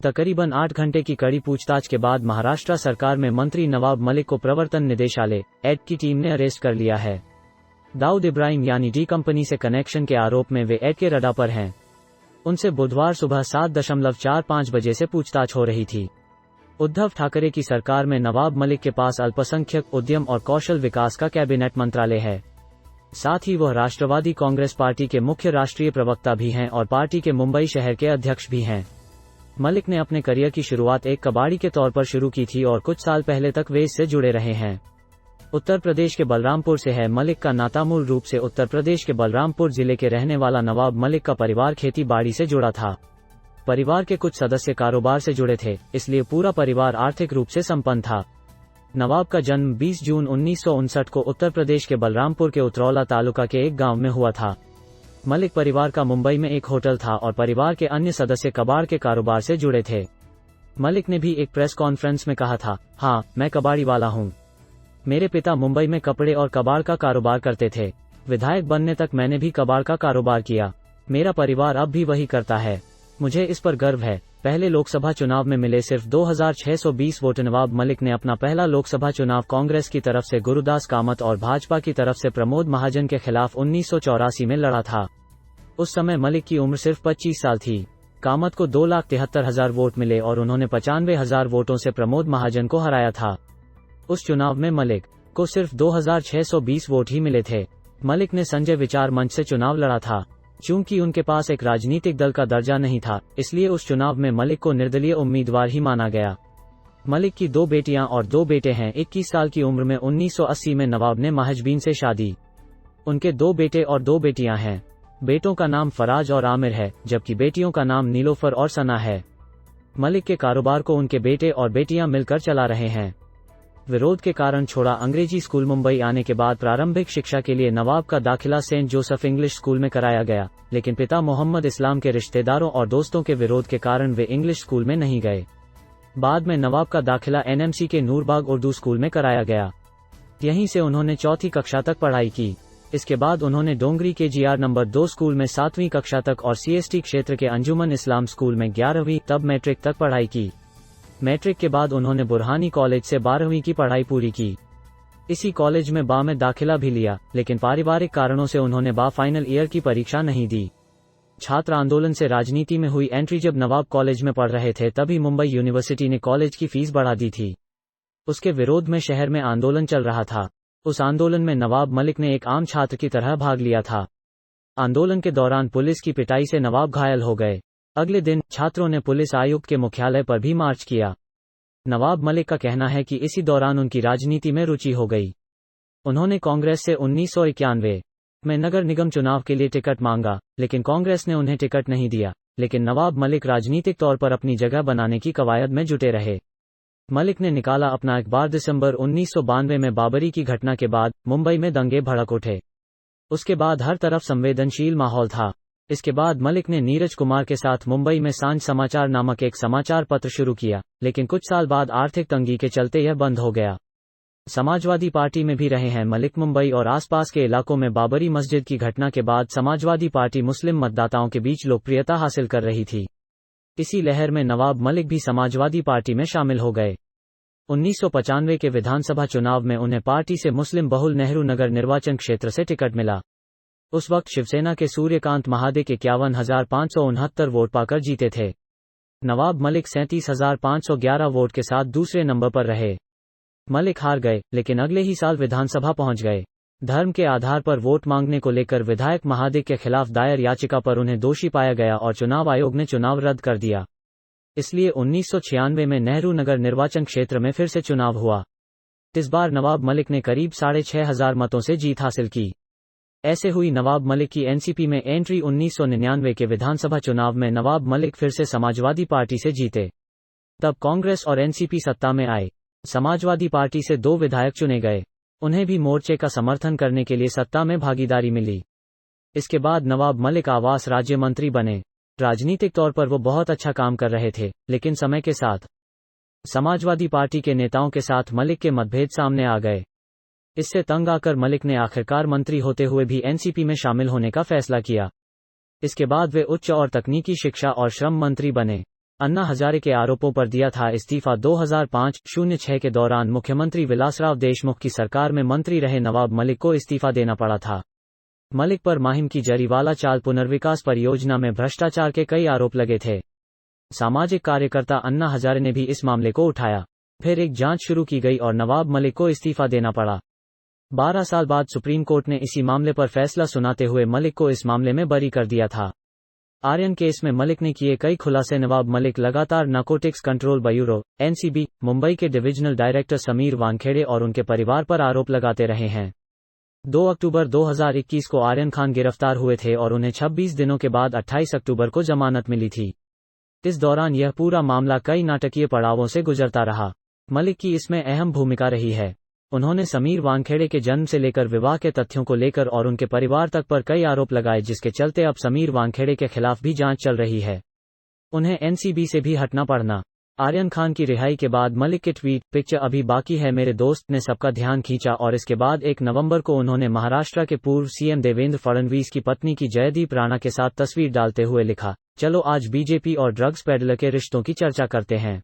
तकरीबन 8 घंटे की कड़ी पूछताछ के बाद महाराष्ट्र सरकार में मंत्री नवाब मलिक को प्रवर्तन निदेशालय एड की टीम ने अरेस्ट कर लिया है। दाऊद इब्राहिम यानी डी कंपनी से कनेक्शन के आरोप में वे एड के रडार पर हैं। उनसे बुधवार सुबह 7:45 बजे से पूछताछ हो रही थी। उद्धव ठाकरे की सरकार में नवाब मलिक के पास अल्पसंख्यक उद्यम और कौशल विकास का कैबिनेट मंत्रालय है। साथ ही वह राष्ट्रवादी कांग्रेस पार्टी के मुख्य राष्ट्रीय प्रवक्ता भी हैं और पार्टी के मुंबई शहर के अध्यक्ष भी हैं। मलिक ने अपने करियर की शुरुआत एक कबाड़ी के तौर पर शुरू की थी और कुछ साल पहले तक वे इससे जुड़े रहे हैं। उत्तर प्रदेश के बलरामपुर से है मलिक का नाता। मूल रूप से उत्तर प्रदेश के बलरामपुर जिले के रहने वाला नवाब मलिक का परिवार खेती बाड़ी से जुड़ा था। परिवार के कुछ सदस्य कारोबार से जुड़े थे, इसलिए पूरा परिवार आर्थिक रूप से संपन्न था। नवाब का जन्म 20 जून 1959 को उत्तर प्रदेश के बलरामपुर के उतरौला तालुका के एक गांव में हुआ था। मलिक परिवार का मुंबई में एक होटल था और परिवार के अन्य सदस्य कबाड़ के कारोबार से जुड़े थे। मलिक ने भी एक प्रेस कॉन्फ्रेंस में कहा था, हाँ, मैं कबाड़ी वाला हूँ। मेरे पिता मुंबई में कपड़े और कबाड़ का कारोबार करते थे। विधायक बनने तक मैंने भी कबाड़ का कारोबार किया। मेरा परिवार अब भी वही करता है। मुझे इस पर गर्व है। पहले लोकसभा चुनाव में मिले सिर्फ 2620 वोट। नवाब मलिक ने अपना पहला लोकसभा चुनाव कांग्रेस की तरफ से गुरुदास कामत और भाजपा की तरफ से प्रमोद महाजन के खिलाफ 1984 में लड़ा था। उस समय मलिक की उम्र सिर्फ 25 साल थी। कामत को 2,73,000 वोट मिले और उन्होंने 95,000 वोटों से प्रमोद महाजन को हराया था। उस चुनाव में मलिक को सिर्फ 2620 वोट ही मिले थे। मलिक ने संजय विचार मंच से चुनाव लड़ा था। चूंकि उनके पास एक राजनीतिक दल का दर्जा नहीं था, इसलिए उस चुनाव में मलिक को निर्दलीय उम्मीदवार ही माना गया। मलिक की 2 बेटियां और 2 बेटे हैं। 21 साल की उम्र में 1980 में नवाब ने महजबीन से शादी। उनके 2 बेटे और 2 बेटियां हैं। बेटों का नाम फराज और आमिर है, जबकि बेटियों का नाम नीलोफर और सना है। मलिक के कारोबार को उनके बेटे और बेटियां मिलकर चला रहे हैं। विरोध के कारण छोड़ा अंग्रेजी स्कूल। मुंबई आने के बाद प्रारंभिक शिक्षा के लिए नवाब का दाखिला सेंट जोसेफ इंग्लिश स्कूल में कराया गया, लेकिन पिता मोहम्मद इस्लाम के रिश्तेदारों और दोस्तों के विरोध के कारण वे इंग्लिश स्कूल में नहीं गए। बाद में नवाब का दाखिला एनएमसी के नूरबाग उर्दू स्कूल में कराया गया। यहीं से उन्होंने 4वीं कक्षा तक पढ़ाई की। इसके बाद उन्होंने डोंगरी के GR नंबर 2 स्कूल में 7वीं कक्षा तक और CST क्षेत्र के अंजुमन इस्लाम स्कूल में 11वीं तब मैट्रिक तक पढ़ाई की। मैट्रिक के बाद उन्होंने बुरहानी कॉलेज से 12वीं की पढ़ाई पूरी की। इसी कॉलेज में बा में दाखिला भी लिया, लेकिन पारिवारिक कारणों से उन्होंने बा फाइनल ईयर की परीक्षा नहीं दी। छात्र आंदोलन से राजनीति में हुई एंट्री। जब नवाब कॉलेज में पढ़ रहे थे तभी मुंबई यूनिवर्सिटी ने कॉलेज की फीस बढ़ा दी थी। उसके विरोध में शहर में आंदोलन चल रहा था। उस आंदोलन में नवाब मलिक ने एक आम छात्र की तरह भाग लिया था। आंदोलन के दौरान पुलिस की पिटाई से नवाब घायल हो गए। अगले दिन छात्रों ने पुलिस आयुक्त के मुख्यालय पर भी मार्च किया। नवाब मलिक का कहना है कि इसी दौरान उनकी राजनीति में रुचि हो गई। उन्होंने कांग्रेस से 1991 में नगर निगम चुनाव के लिए टिकट मांगा, लेकिन कांग्रेस ने उन्हें टिकट नहीं दिया। लेकिन नवाब मलिक राजनीतिक तौर पर अपनी जगह बनाने की कवायद में जुटे रहे। मलिक ने निकाला अपना अखबार। दिसंबर 1992 में बाबरी की घटना के बाद मुंबई में दंगे भड़क उठे। उसके बाद हर तरफ संवेदनशील माहौल था। इसके बाद मलिक ने नीरज कुमार के साथ मुंबई में सांझ समाचार नामक एक समाचार पत्र शुरू किया, लेकिन कुछ साल बाद आर्थिक तंगी के चलते यह बंद हो गया। समाजवादी पार्टी में भी रहे हैं मलिक। मुंबई और आसपास के इलाकों में बाबरी मस्जिद की घटना के बाद समाजवादी पार्टी मुस्लिम मतदाताओं के बीच लोकप्रियता हासिल कर रही थी। इसी लहर में नवाब मलिक भी समाजवादी पार्टी में शामिल हो गए। 1995 के विधानसभा चुनाव में उन्हें पार्टी से मुस्लिम बहुल नेहरू नगर निर्वाचन क्षेत्र से टिकट मिला। उस वक्त शिवसेना के सूर्यकांत महादिक 51,569 वोट पाकर जीते थे। नवाब मलिक 37,511 वोट के साथ दूसरे नंबर पर रहे। मलिक हार गए, लेकिन अगले ही साल विधानसभा पहुंच गए। धर्म के आधार पर वोट मांगने को लेकर विधायक महादिक के खिलाफ दायर याचिका पर उन्हें दोषी पाया गया और चुनाव आयोग ने चुनाव रद्द कर दिया। इसलिए 1996 में नेहरू नगर निर्वाचन क्षेत्र में फिर से चुनाव हुआ। इस बार नवाब मलिक ने करीब 6,500 मतों से जीत हासिल की। ऐसे हुई नवाब मलिक की एनसीपी में एंट्री। 1999 के विधानसभा चुनाव में नवाब मलिक फिर से समाजवादी पार्टी से जीते। तब कांग्रेस और एनसीपी सत्ता में आए। समाजवादी पार्टी से 2 विधायक चुने गए। उन्हें भी मोर्चे का समर्थन करने के लिए सत्ता में भागीदारी मिली। इसके बाद नवाब मलिक आवास राज्य मंत्री बने। राजनीतिक तौर पर वो बहुत अच्छा काम कर रहे थे, लेकिन समय के साथ समाजवादी पार्टी के नेताओं के साथ मलिक के मतभेद सामने आ गए। इससे तंग आकर मलिक ने आखिरकार मंत्री होते हुए भी एनसीपी में शामिल होने का फैसला किया। इसके बाद वे उच्च और तकनीकी शिक्षा और श्रम मंत्री बने। अन्ना हजारे के आरोपों पर दिया था इस्तीफा। 2005-06 के दौरान मुख्यमंत्री विलासराव देशमुख की सरकार में मंत्री रहे नवाब मलिक को इस्तीफा देना पड़ा था। मलिक पर माहिम की जरीवाला चाल पुनर्विकास परियोजना में भ्रष्टाचार के कई आरोप लगे थे। सामाजिक कार्यकर्ता अन्ना हजारे ने भी इस मामले को उठाया। फिर एक जांच शुरू की गई और नवाब मलिक को इस्तीफा देना पड़ा। 12 साल बाद सुप्रीम कोर्ट ने इसी मामले पर फैसला सुनाते हुए मलिक को इस मामले में बरी कर दिया था। आर्यन केस में मलिक ने किए कई खुलासे। नवाब मलिक लगातार narcotics control bureau (NCB) Mumbai के डिविजनल डायरेक्टर समीर वानखेड़े और उनके परिवार पर आरोप लगाते रहे हैं। 2 अक्टूबर 2021 को आर्यन खान गिरफ्तार हुए थे और उन्हें 26 दिनों के बाद 28 अक्टूबर को जमानत मिली थी। इस दौरान यह पूरा मामला कई नाटकीय पड़ावों से गुजरता रहा। मलिक की इसमें अहम भूमिका रही है। उन्होंने समीर वानखेड़े के जन्म से लेकर विवाह के तथ्यों को लेकर और उनके परिवार तक पर कई आरोप लगाए, जिसके चलते अब समीर वानखेड़े के खिलाफ भी जांच चल रही है। उन्हें एनसीबी से भी हटना पड़ना। आर्यन खान की रिहाई के बाद मलिक के ट्वीट "पिक्चर अभी बाकी है मेरे दोस्त" ने सबका ध्यान खींचा और इसके बाद 1 नवंबर को उन्होंने महाराष्ट्र के पूर्व सीएम देवेंद्र फडणवीस की पत्नी की जयदीप राणा के साथ तस्वीर डालते हुए लिखा, "चलो आज बीजेपी और ड्रग्स पेडलर के रिश्तों की चर्चा करते हैं"।